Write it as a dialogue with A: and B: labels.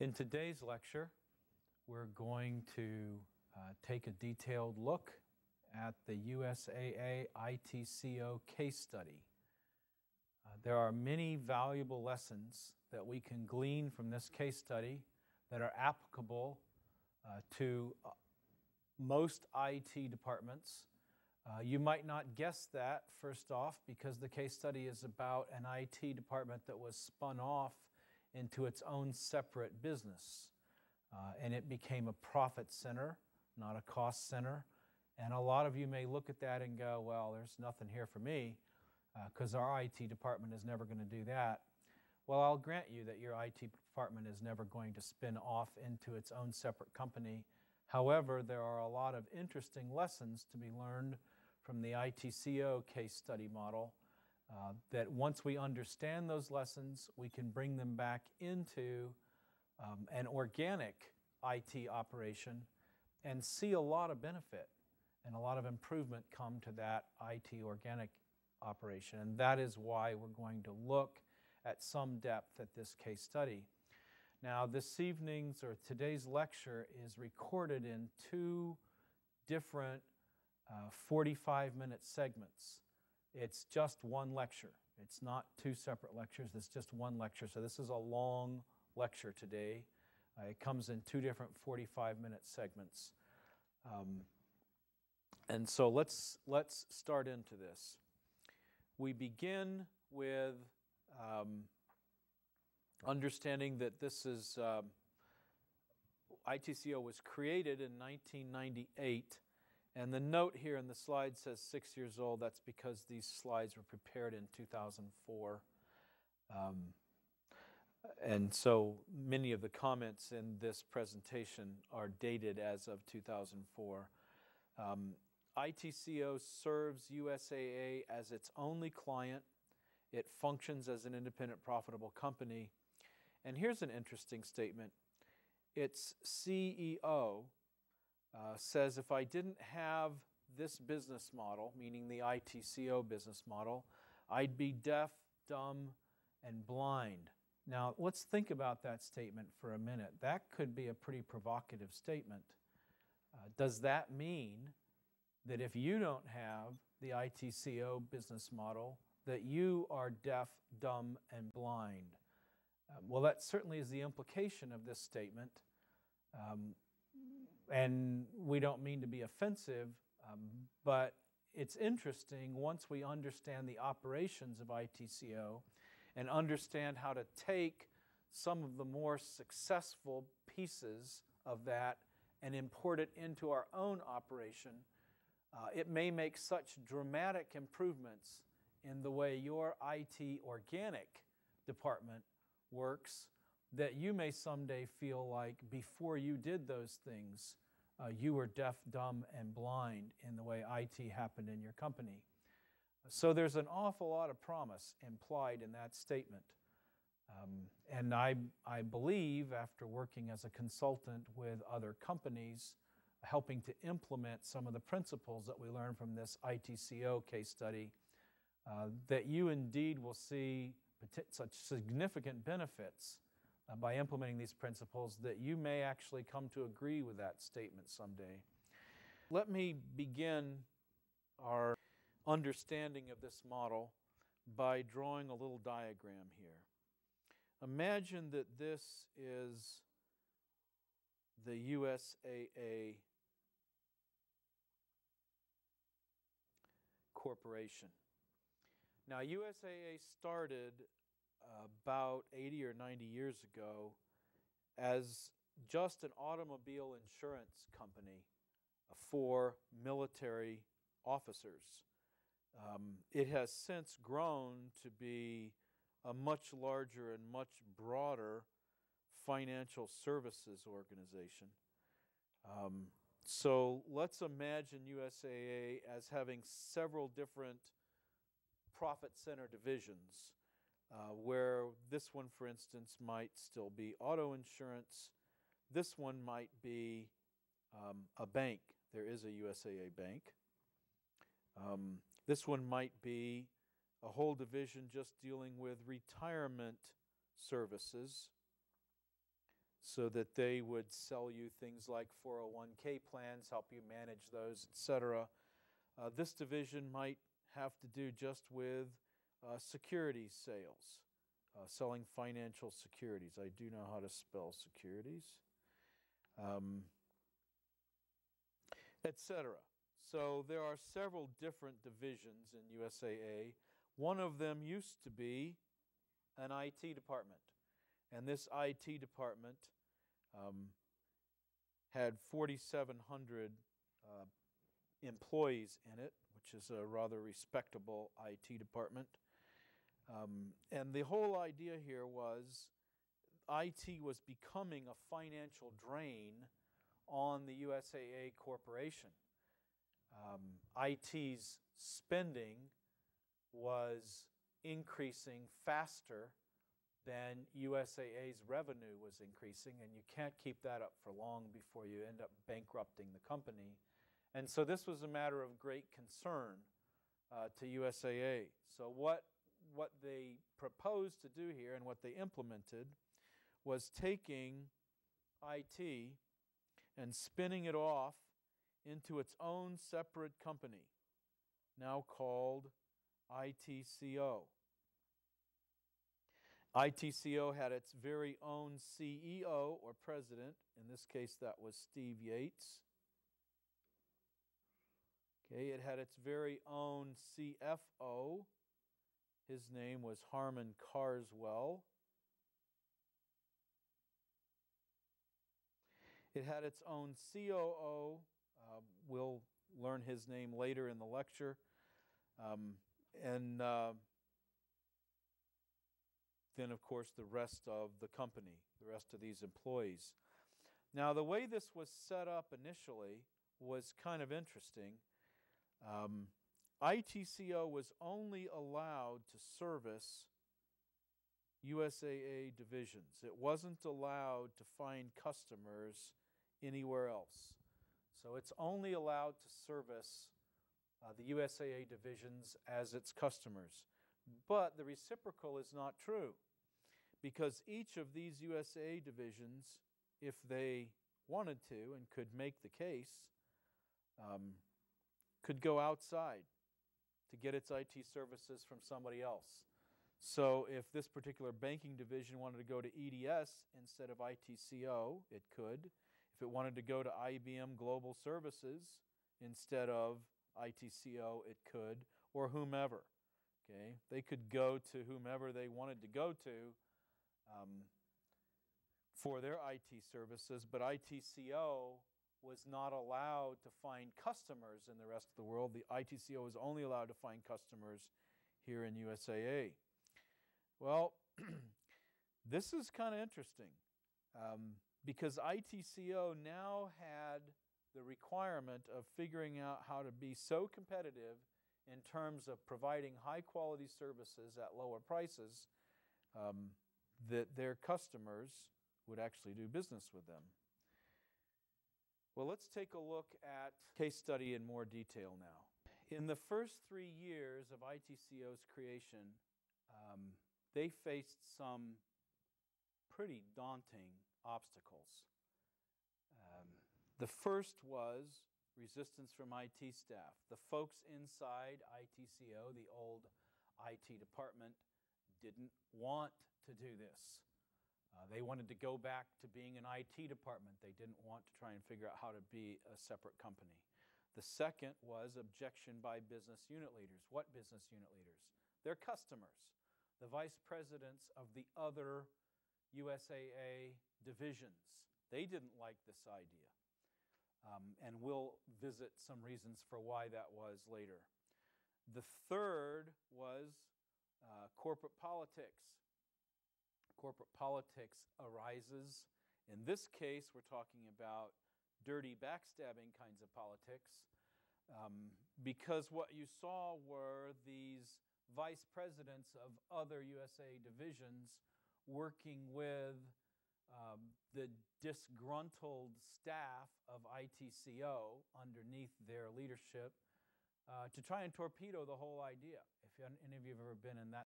A: In today's lecture, we're going to take a detailed look at the USAA ITCO case study. There are many valuable lessons that we can glean from this case study that are applicable to most IT departments. You might not guess that, first off, because the case study is about an IT department that was spun off into its own separate business. And it became a profit center, not a cost center. And a lot of you may look at that and go, well, there's nothing here for me, because our IT department is never going to do that. Well, I'll grant you that your IT department is never going to spin off into its own separate company. However, there are a lot of interesting lessons to be learned from the ITCO case study model that once we understand those lessons, we can bring them back into an organic IT operation and see a lot of benefit and a lot of improvement come to that IT organic operation. And that is why we're going to look at some depth at this case study. Now, this evening's or today's lecture is recorded in two different 45-minute segments. It's just one lecture. It's not two separate lectures. It's just one lecture. So this is a long lecture today. It comes in two different 45-minute segments. And so let's start into this. We begin with understanding that this is ITCO was created in 1998. And the note here in the slide says 6 years old. That's because these slides were prepared in 2004. And so many of the comments in this presentation are dated as of 2004. ITCO serves USAA as its only client. It functions as an independent, profitable company. And here's an interesting statement. Its CEO says, if I didn't have this business model, meaning the ITCO business model, I'd be deaf, dumb, and blind. Now, let's think about that statement for a minute. That could be a pretty provocative statement. Does that mean that if you don't have the ITCO business model, that you are deaf, dumb, and blind? Well, that certainly is the implication of this statement. And we don't mean to be offensive, but it's interesting once we understand the operations of ITCO and understand how to take some of the more successful pieces of that and import it into our own operation. It may make such dramatic improvements in the way your IT organic department works that you may someday feel like before you did those things, you were deaf, dumb, and blind in the way IT happened in your company. So there's an awful lot of promise implied in that statement. And I believe, after working as a consultant with other companies, helping to implement some of the principles that we learned from this ITCO case study, that you indeed will see such significant benefits by implementing these principles that you may actually come to agree with that statement someday. Let me begin our understanding of this model by drawing a little diagram here. Imagine that this is the USAA Corporation. Now, USAA started about 80 or 90 years ago as just an automobile insurance company for military officers. It has since grown to be a much larger and much broader financial services organization. So let's imagine USAA as having several different profit center divisions, where this one, for instance, might still be auto insurance. This one might be a bank. There is a USAA bank. This one might be a whole division just dealing with retirement services. so that they would sell you things like 401k plans, help you manage those, etc. This division might have to do just with securities sales, selling financial securities. I do know how to spell securities, etc. So there are several different divisions in USAA. One of them used to be an IT department. And this IT department had 4,700 employees in it, which is a rather respectable IT department. And the whole idea here was IT was becoming a financial drain on the USAA corporation. IT's spending was increasing faster than USAA's revenue was increasing, and you can't keep that up for long before you end up bankrupting the company. And so this was a matter of great concern to USAA. So what they proposed to do here and what they implemented was taking IT and spinning it off into its own separate company, now called ITCO. ITCO had its very own CEO or president. In this case, that was Steve Yates. Okay, it had its very own CFO. His name was Harmon Carswell. It had its own COO. We'll learn his name later in the lecture. Then, of course, the rest of the company, the rest of these employees. Now, the way this was set up initially was kind of interesting. ITCO was only allowed to service USAA divisions. It wasn't allowed to find customers anywhere else. So it's only allowed to service the USAA divisions as its customers. But the reciprocal is not true, because each of these USAA divisions, if they wanted to and could make the case, could go outside to get its IT services from somebody else. So if this particular banking division wanted to go to EDS instead of ITCO, it could. If it wanted to go to IBM Global Services instead of ITCO, it could, or whomever. Okay? They could go to whomever they wanted to go to for their IT services, but ITCO was not allowed to find customers in the rest of the world. The ITCO was only allowed to find customers here in USAA. Well, this is kind of interesting because ITCO now had the requirement of figuring out how to be so competitive in terms of providing high-quality services at lower prices that their customers would actually do business with them. Well, let's take a look at case study in more detail now. In the first 3 years of ITCO's creation, they faced some pretty daunting obstacles. The first was resistance from IT staff. The folks inside ITCO, the old IT department, didn't want to do this. They wanted to go back to being an IT department. They didn't want to try and figure out how to be a separate company. The second was objection by business unit leaders. What business unit leaders? Their customers, the vice presidents of the other USAA divisions. They didn't like this idea. And we'll visit some reasons for why that was later. The third was corporate politics. Corporate politics arises. In this case, we're talking about dirty backstabbing kinds of politics, because what you saw were these vice presidents of other USAA divisions working with the disgruntled staff of ITCO underneath their leadership to try and torpedo the whole idea. If any of you have ever been in that